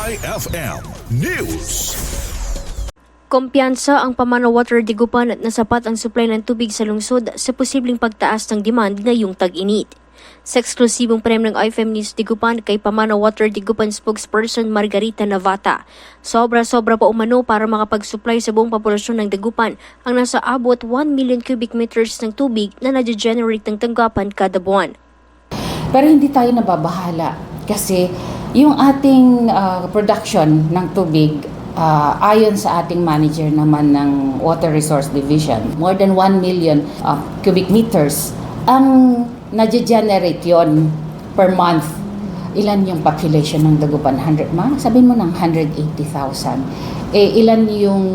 IFM News. Kumpiyansa ang Pamana Water Dagupan at nasapat ang supply ng tubig sa lungsod sa posibleng pagtaas ng demand ngayong tag-init. Sa eksklusibong premyo ng IFM News Dagupan kay Pamana Water Dagupan spokesperson Margarita Navata, sobra-sobra pa umano para makapag-supply sa buong populasyon ng Dagupan ang nasa abot 1 million cubic meters ng tubig na nadya-generate ng tanggapan kada buwan. Pero hindi tayo nababahala kasi yung ating production ng tubig, ayon sa ating manager naman ng Water Resource Division, more than 1 million cubic meters ang nadya-generate yon per month. Ilan yung population ng Dagupan? Sabihin mo ng 180,000. Ilan yung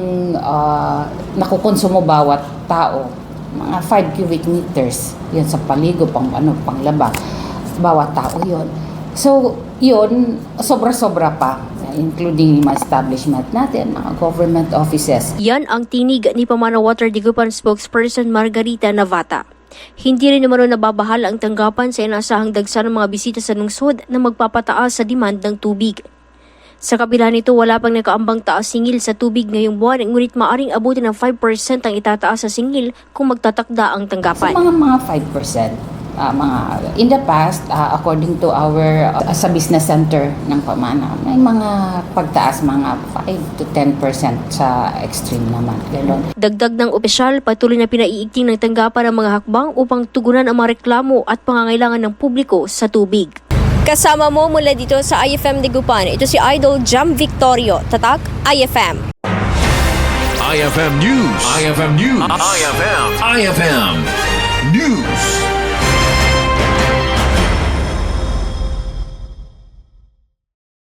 nakukonsumo bawat tao? Mga 5 cubic meters. Yan sa paligo, panglaba. Bawat tao yon. So, yun, sobra-sobra pa, including mga establishment natin, mga government offices. Yan ang tinig ni Pamana Water Dagupan spokesperson Margarita Navata. Hindi rin naman nababahala ang tanggapan sa inaasahang dagsa ng mga bisita sa lungsod na magpapataas sa demand ng tubig. Sa kabila nito, wala pang nakaambang taas singil sa tubig ngayong buwan, ngunit maaring abutin ng 5% ang itataas sa singil kung magtatakda ang tanggapan. So, mga 5%. In the past, according to our sa business center ng Pamana, may mga pagtaas mga 5 to 10% sa extreme naman. Ganon. Dagdag ng opisyal, patuloy na pinaiigting ng tanggapan ang mga hakbang upang tugunan ang mga reklamo at pangangailangan ng publiko sa tubig. Kasama mo mula dito sa IFM Dagupan, ito si Idol Jam Victorio, Tatak IFM. IFM News. IFM News. IFM News.